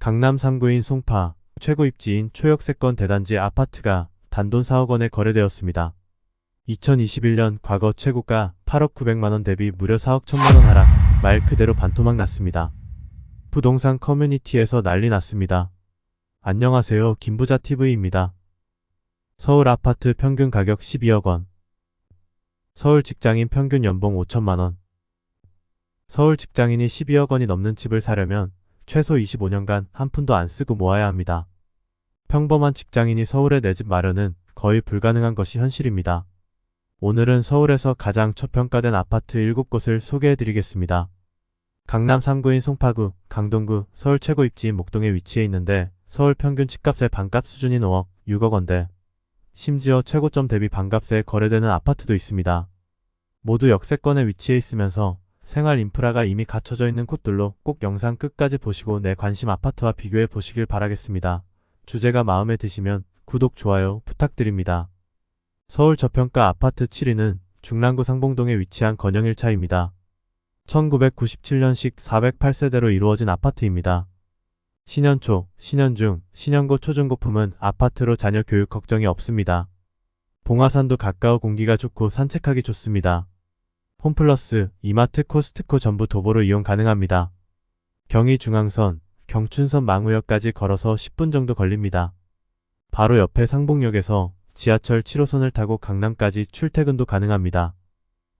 강남 3구인 송파, 최고 입지인 초역세권 대단지 아파트가 단돈 4억 원에 거래되었습니다. 2021년 과거 최고가 8억 900만원 대비 무려 4억 1000만원 하락, 말 그대로 반토막 났습니다. 부동산 커뮤니티에서 난리 났습니다. 안녕하세요, 김부자TV입니다. 서울 아파트 평균 가격 12억 원. 서울 직장인 평균 연봉 5천만원. 서울 직장인이 12억 원이 넘는 집을 사려면 최소 25년간 한 푼도 안 쓰고 모아야 합니다. 평범한 직장인이 서울에 내 집 마련은 거의 불가능한 것이 현실입니다. 오늘은 서울에서 가장 저평가된 아파트 7곳을 소개해드리겠습니다. 강남 3구인 송파구, 강동구, 서울 최고 입지인 목동에 위치해 있는데 서울 평균 집값의 반값 수준인 5억, 6억 원대. 심지어 최고점 대비 반값에 거래되는 아파트도 있습니다. 모두 역세권에 위치해 있으면서 생활 인프라가 이미 갖춰져 있는 곳들로 꼭 영상 끝까지 보시고 내 관심 아파트와 비교해 보시길 바라겠습니다. 주제가 마음에 드시면 구독, 좋아요 부탁드립니다. 서울 저평가 아파트 7위는 중랑구 상봉동에 위치한 건영 1차입니다. 1997년식 408세대로 이루어진 아파트입니다. 신현초, 신현중, 신현고 초중고품은 아파트로 자녀 교육 걱정이 없습니다. 봉화산도 가까워 공기가 좋고 산책하기 좋습니다. 홈플러스, 이마트, 코스트코 전부 도보로 이용 가능합니다. 경의중앙선, 경춘선 망우역까지 걸어서 10분 정도 걸립니다. 바로 옆에 상봉역에서 지하철 7호선을 타고 강남까지 출퇴근도 가능합니다.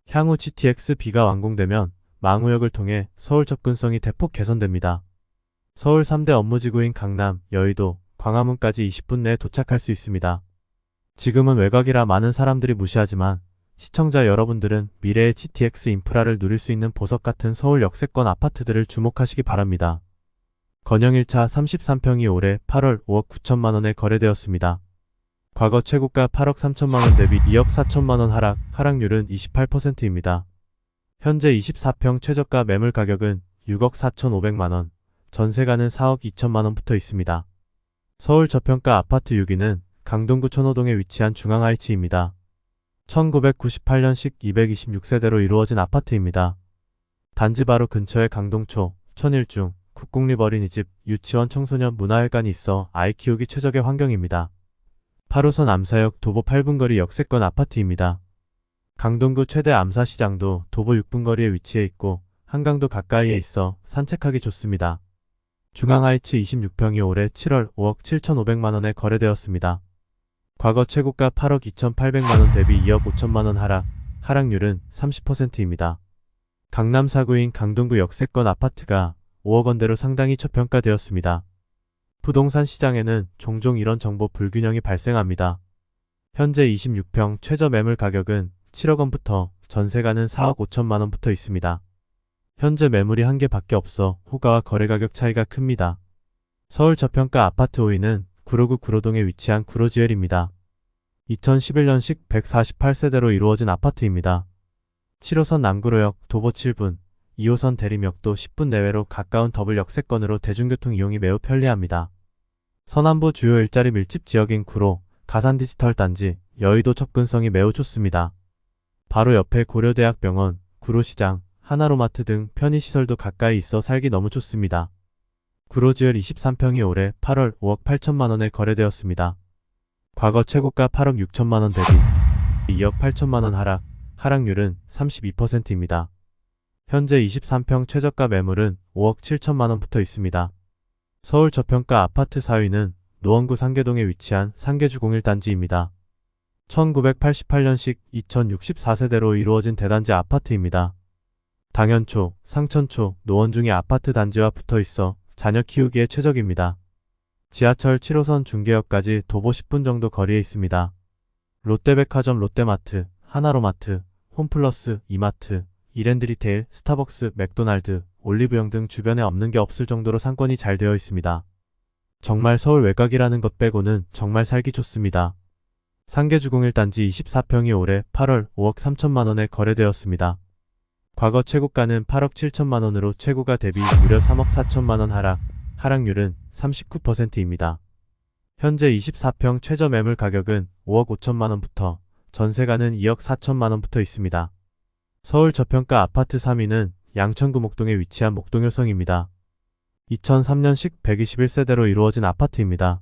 향후 GTX-B가 완공되면 망우역을 통해 서울 접근성이 대폭 개선됩니다. 서울 3대 업무지구인 강남, 여의도, 광화문까지 20분 내에 도착할 수 있습니다. 지금은 외곽이라 많은 사람들이 무시하지만 시청자 여러분들은 미래의 GTX 인프라를 누릴 수 있는 보석 같은 서울 역세권 아파트들을 주목하시기 바랍니다. 건영 1차 33평이 올해 8월 5억 9천만원에 거래되었습니다. 과거 최고가 8억 3천만원 대비 2억 4천만원 하락, 하락률은 28%입니다. 현재 24평 최저가 매물 가격은 6억 4천5백만원, 전세가는 4억 2천만원 붙어 있습니다. 서울 저평가 아파트 6위는 강동구 천호동에 위치한 중앙하이츠입니다. 1998년식 226세대로 이루어진 아파트입니다. 단지 바로 근처에 강동초, 천일중, 국공립 어린이집, 유치원, 청소년 문화회관이 있어 아이 키우기 최적의 환경입니다. 8호선 암사역 도보 8분 거리 역세권 아파트입니다. 강동구 최대 암사시장도 도보 6분 거리에 위치해 있고 한강도 가까이에 있어 산책하기 좋습니다. 중앙하이츠 26평이 올해 7월 5억 7천5백만원에 거래되었습니다. 과거 최고가 8억 2천8백만원 대비 2억 5천만원 하락, 하락률은 30%입니다. 강남 4구인 강동구 역세권 아파트가 5억 원대로 상당히 저평가되었습니다. 부동산 시장에는 종종 이런 정보 불균형이 발생합니다. 현재 26평 최저 매물 가격은 7억 원부터 전세가는 4억 5천만원 붙어 있습니다. 현재 매물이 한 개밖에 없어 호가와 거래 가격 차이가 큽니다. 서울 저평가 아파트 5위는 구로구 구로동에 위치한 구로지웰입니다. 2011년식 148세대로 이루어진 아파트입니다. 7호선 남구로역 도보 7분, 2호선 대림역도 10분 내외로 가까운 더블 역세권으로 대중교통 이용이 매우 편리합니다. 서남부 주요 일자리 밀집 지역인 구로, 가산 디지털 단지, 여의도 접근성이 매우 좋습니다. 바로 옆에 고려대학병원, 구로시장, 하나로마트 등 편의시설도 가까이 있어 살기 너무 좋습니다. 구로지웰 23평이 올해 8월 5억 8천만원에 거래되었습니다. 과거 최고가 8억 6천만원 대비 2억 8천만원 하락, 하락률은 32%입니다. 현재 23평 최저가 매물은 5억 7천만원 붙어 있습니다. 서울 저평가 아파트 4위는 노원구 상계동에 위치한 상계주 01단지입니다. 1988년식 2064세대로 이루어진 대단지 아파트입니다. 당연초, 상천초, 노원중의 아파트 단지와 붙어 있어 자녀 키우기에 최적입니다. 지하철 7호선 중계역까지 도보 10분 정도 거리에 있습니다. 롯데백화점, 롯데마트, 하나로마트, 홈플러스, 이마트, 이랜드리테일, 스타벅스, 맥도날드, 올리브영 등 주변에 없는 게 없을 정도로 상권이 잘 되어 있습니다. 정말 서울 외곽이라는 것 빼고는 정말 살기 좋습니다. 상계주 01단지 24평이 올해 8월 5억 3천만원에 거래되었습니다. 과거 최고가는 8억 7천만원으로 최고가 대비 무려 3억 4천만원 하락, 하락률은 39%입니다. 현재 24평 최저 매물 가격은 5억 5천만원부터 전세가는 2억 4천만원 붙어 있습니다. 서울 저평가 아파트 3위는 양천구 목동에 위치한 목동효성입니다. 2003년식 121세대로 이루어진 아파트입니다.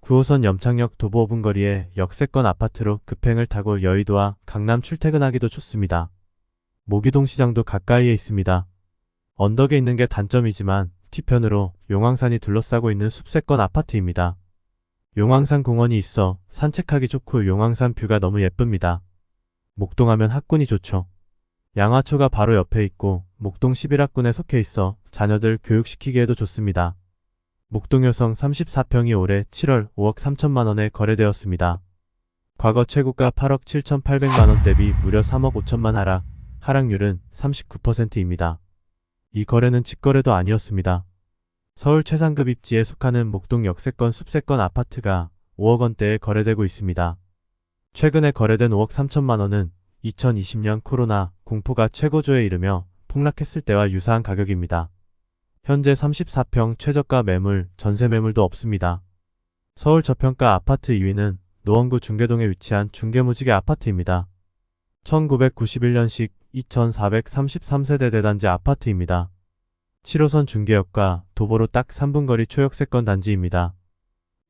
9호선 염창역 도보 5분 거리의 역세권 아파트로 급행을 타고 여의도와 강남 출퇴근하기도 좋습니다. 모기동 시장도 가까이에 있습니다. 언덕에 있는 게 단점이지만 뒤편으로 용왕산이 둘러싸고 있는 숲세권 아파트입니다. 용왕산 공원이 있어 산책하기 좋고 용왕산 뷰가 너무 예쁩니다. 목동하면 학군이 좋죠. 양화초가 바로 옆에 있고 목동 11학군에 속해 있어 자녀들 교육시키기에도 좋습니다. 목동 여성 34평이 올해 7월 5억 3천만 원에 거래되었습니다. 과거 최고가 8억 7,800만 원 대비 무려 3억 5천만 하락, 하락률은 39%입니다. 이 거래는 직거래도 아니었습니다. 서울 최상급 입지에 속하는 목동 역세권 숲세권 아파트가 5억 원대에 거래되고 있습니다. 최근에 거래된 5억 3천만 원은 2020년 코로나 공포가 최고조에 이르며 폭락했을 때와 유사한 가격입니다. 현재 34평 최저가 매물, 전세 매물도 없습니다. 서울 저평가 아파트 2위는 노원구 중계동에 위치한 중계무지개 아파트입니다. 1991년식 2433세대 대단지 아파트입니다. 7호선 중계역과 도보로 딱 3분 거리 초역세권 단지입니다.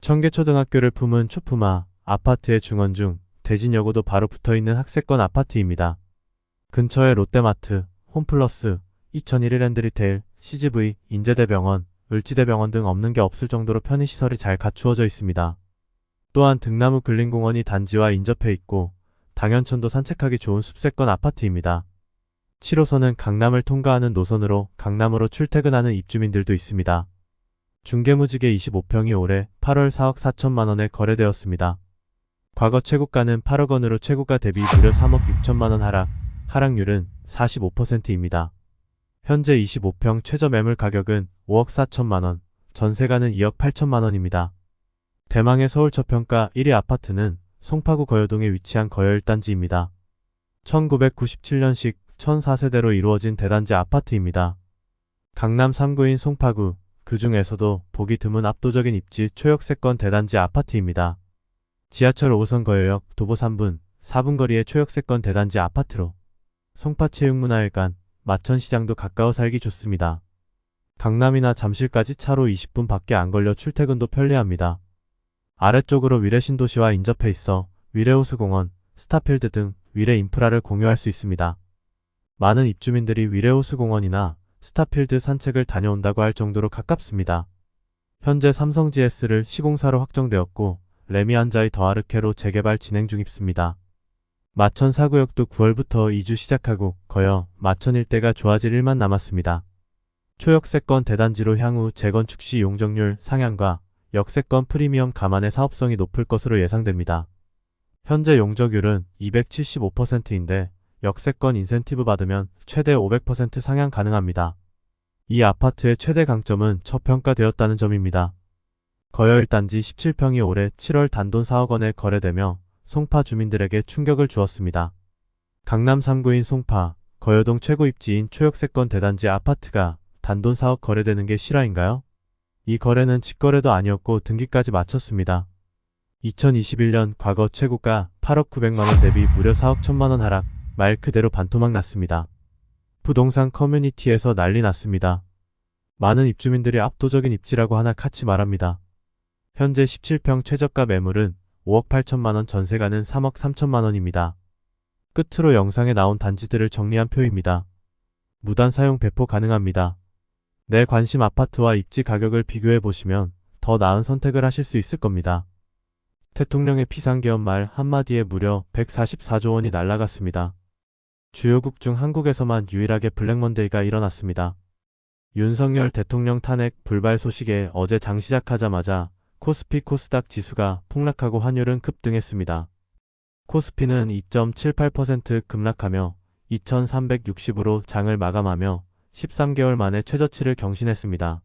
청계초등학교를 품은 초품화, 아파트의 중원중, 대진여고도 바로 붙어있는 학세권 아파트입니다. 근처에 롯데마트, 홈플러스, 2001 랜드리테일, CGV, 인제대병원, 을지대병원 등 없는 게 없을 정도로 편의시설이 잘 갖추어져 있습니다. 또한 등나무 근린공원이 단지와 인접해 있고 당연천도 산책하기 좋은 숲세권 아파트입니다. 7호선은 강남을 통과하는 노선으로 강남으로 출퇴근하는 입주민들도 있습니다. 중계무지개 25평이 올해 8월 4억 4천만 원에 거래되었습니다. 과거 최고가는 8억 원으로 최고가 대비 무려 3억 6천만 원 하락, 하락률은 45%입니다. 현재 25평 최저 매물 가격은 5억 4천만 원, 전세가는 2억 8천만 원입니다. 대망의 서울 저평가 1위 아파트는 송파구 거여동에 위치한 거여 1단지입니다. 1997년식 1004세대로 이루어진 대단지 아파트입니다. 강남 3구인 송파구, 그 중에서도 보기 드문 압도적인 입지 초역세권 대단지 아파트입니다. 지하철 5호선 거여역 도보 3분, 4분 거리의 초역세권 대단지 아파트로 송파체육문화회관, 마천시장도 가까워 살기 좋습니다. 강남이나 잠실까지 차로 20분 밖에 안 걸려 출퇴근도 편리합니다. 아래쪽으로 위례신도시와 인접해 있어 위례호수공원, 스타필드 등 위례 인프라를 공유할 수 있습니다. 많은 입주민들이 위례호수공원이나 스타필드 산책을 다녀온다고 할 정도로 가깝습니다. 현재 삼성 GS를 시공사로 확정되었고 레미안자이 더하르케로 재개발 진행 중입니다. 마천 4구역도 9월부터 이주 시작하고 거여 마천 일대가 좋아질 일만 남았습니다. 초역세권 대단지로 향후 재건축 시 용적률 상향과 역세권 프리미엄 감안의 사업성이 높을 것으로 예상됩니다. 현재 용적률은 275%인데 역세권 인센티브 받으면 최대 500% 상향 가능합니다. 이 아파트의 최대 강점은 저평가되었다는 점입니다. 거여 1단지 17평이 올해 7월 단돈 4억 원에 거래되며 송파 주민들에게 충격을 주었습니다. 강남 3구인 송파, 거여동 최고 입지인 초역세권 대단지 아파트가 단돈 4억 거래되는 게 실화인가요? 이 거래는 직거래도 아니었고 등기까지 마쳤습니다. 2021년 과거 최고가 8억 900만원 대비 무려 4억 1000만원 하락, 말 그대로 반토막 났습니다. 부동산 커뮤니티에서 난리 났습니다. 많은 입주민들이 압도적인 입지라고 하나 같이 말합니다. 현재 17평 최저가 매물은 5억 8천만원, 전세가는 3억 3천만원입니다. 끝으로 영상에 나온 단지들을 정리한 표입니다. 무단 사용 배포 가능합니다. 내 관심 아파트와 입지 가격을 비교해 보시면 더 나은 선택을 하실 수 있을 겁니다. 대통령의 비상계엄 말 한마디에 무려 144조 원이 날아갔습니다. 주요국 중 한국에서만 유일하게 블랙먼데이가 일어났습니다. 윤석열 대통령 탄핵 불발 소식에 어제 장 시작하자마자 코스피 코스닥 지수가 폭락하고 환율은 급등했습니다. 코스피는 2.78% 급락하며 2360으로 장을 마감하며 13개월 만에 최저치를 경신했습니다.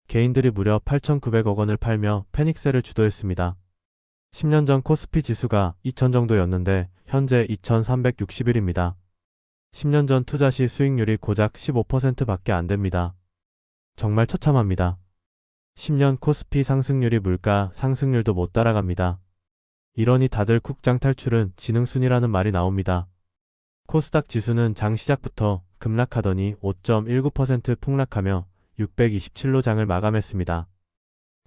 개인들이 무려 8,900억 원을 팔며 패닉세를 주도했습니다. 10년 전 코스피 지수가 2000 정도였는데 현재 2361입니다. 10년 전 투자 시 수익률이 고작 15%밖에 안 됩니다. 정말 처참합니다. 10년 코스피 상승률이 물가 상승률도 못 따라갑니다. 이러니 다들 국장 탈출은 지능순이라는 말이 나옵니다. 코스닥 지수는 장 시작부터 급락하더니 5.19% 폭락하며 627로 장을 마감했습니다.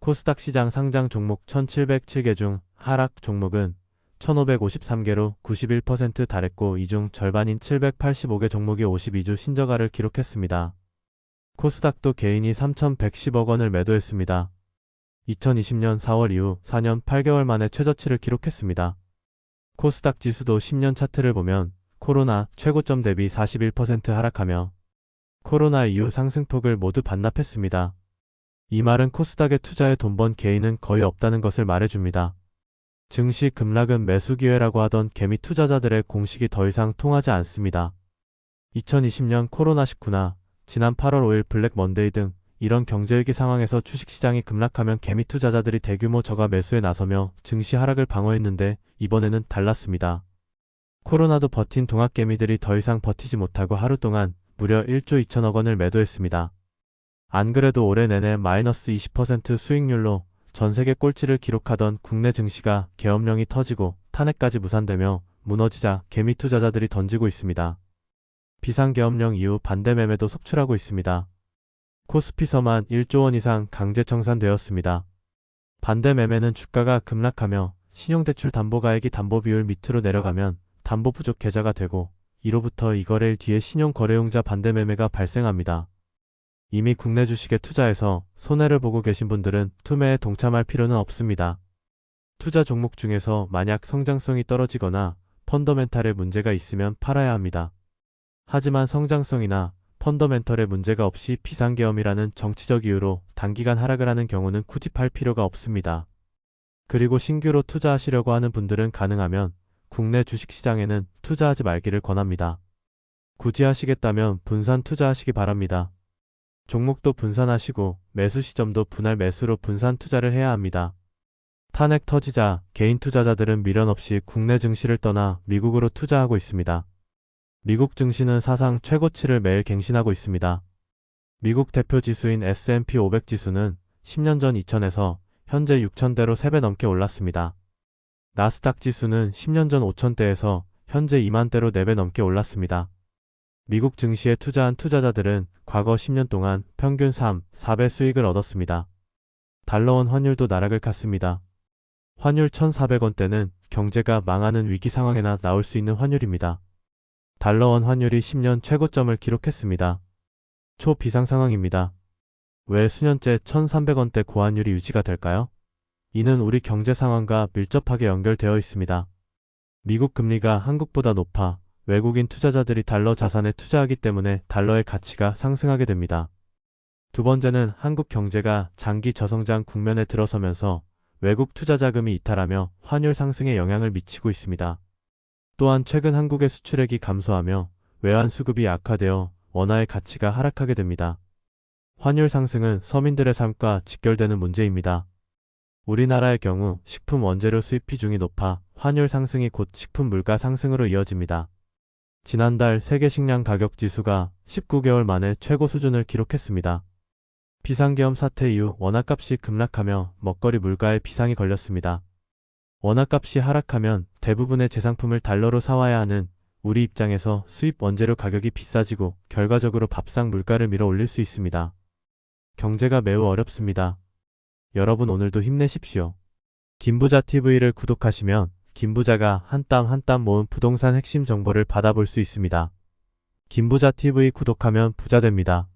코스닥 시장 상장 종목 1707개 중 하락 종목은 1553개로 91% 달했고 이 중 절반인 785개 종목이 52주 신저가를 기록했습니다. 코스닥도 개인이 3110억 원을 매도했습니다. 2020년 4월 이후 4년 8개월 만에 최저치를 기록했습니다. 코스닥 지수도 10년 차트를 보면 코로나 최고점 대비 41% 하락하며 코로나 이후 상승폭을 모두 반납했습니다. 이 말은 코스닥에 투자해 돈 번 개인은 거의 없다는 것을 말해줍니다. 증시 급락은 매수 기회라고 하던 개미 투자자들의 공식이 더 이상 통하지 않습니다. 2020년 코로나19나 지난 8월 5일 블랙 먼데이 등 이런 경제위기 상황에서 주식시장이 급락하면 개미 투자자들이 대규모 저가 매수에 나서며 증시 하락을 방어했는데 이번에는 달랐습니다. 코로나도 버틴 동학개미들이 더 이상 버티지 못하고 하루 동안 무려 1조 2천억 원을 매도했습니다. 안 그래도 올해 내내 마이너스 20% 수익률로 전세계 꼴찌를 기록하던 국내 증시가 계엄령이 터지고 탄핵까지 무산되며 무너지자 개미 투자자들이 던지고 있습니다. 비상계엄령 이후 반대 매매도 속출하고 있습니다. 코스피서만 1조 원 이상 강제 청산되었습니다. 반대 매매는 주가가 급락하며 신용대출 담보가액이 담보비율 밑으로 내려가면 담보 부족 계좌가 되고 이로부터 이거래일 뒤에 신용거래용자 반대 매매가 발생합니다. 이미 국내 주식에 투자해서 손해를 보고 계신 분들은 투매에 동참할 필요는 없습니다. 투자 종목 중에서 만약 성장성이 떨어지거나 펀더멘탈에 문제가 있으면 팔아야 합니다. 하지만 성장성이나 펀더멘털에 문제가 없이 비상계엄이라는 정치적 이유로 단기간 하락을 하는 경우는 굳이 팔 필요가 없습니다. 그리고 신규로 투자하시려고 하는 분들은 가능하면 국내 주식시장에는 투자하지 말기를 권합니다. 굳이 하시겠다면 분산 투자하시기 바랍니다. 종목도 분산하시고 매수 시점도 분할 매수로 분산 투자를 해야 합니다. 탄핵 터지자 개인 투자자들은 미련 없이 국내 증시를 떠나 미국으로 투자하고 있습니다. 미국 증시는 사상 최고치를 매일 갱신하고 있습니다. 미국 대표 지수인 S&P 500 지수는 10년 전 2,000에서 현재 6,000대로 3배 넘게 올랐습니다. 나스닥 지수는 10년 전 5,000대에서 현재 2만대로 4배 넘게 올랐습니다. 미국 증시에 투자한 투자자들은 과거 10년 동안 평균 3, 4배 수익을 얻었습니다. 달러원 환율도 나락을 갔습니다. 환율 1,400원대는 경제가 망하는 위기 상황에나 나올 수 있는 환율입니다. 달러원 환율이 10년 최고점을 기록했습니다. 초비상 상황입니다. 왜 수년째 1,300원대 고환율이 유지가 될까요? 이는 우리 경제 상황과 밀접하게 연결되어 있습니다. 미국 금리가 한국보다 높아 외국인 투자자들이 달러 자산에 투자하기 때문에 달러의 가치가 상승하게 됩니다. 두 번째는 한국 경제가 장기 저성장 국면에 들어서면서 외국 투자 자금이 이탈하며 환율 상승에 영향을 미치고 있습니다. 또한 최근 한국의 수출액이 감소하며 외환 수급이 악화되어 원화의 가치가 하락하게 됩니다. 환율 상승은 서민들의 삶과 직결되는 문제입니다. 우리나라의 경우 식품 원재료 수입 비중이 높아 환율 상승이 곧 식품 물가 상승으로 이어집니다. 지난달 세계 식량 가격 지수가 19개월 만에 최고 수준을 기록했습니다. 비상계엄 사태 이후 원화값이 급락하며 먹거리 물가에 비상이 걸렸습니다. 원화값이 하락하면 대부분의 제상품을 달러로 사와야 하는 우리 입장에서 수입 원재료 가격이 비싸지고 결과적으로 밥상 물가를 밀어 올릴 수 있습니다. 경제가 매우 어렵습니다. 여러분 오늘도 힘내십시오. 김부자TV를 구독하시면 김부자가 한 땀 한 땀 모은 부동산 핵심 정보를 받아볼 수 있습니다. 김부자TV 구독하면 부자 됩니다.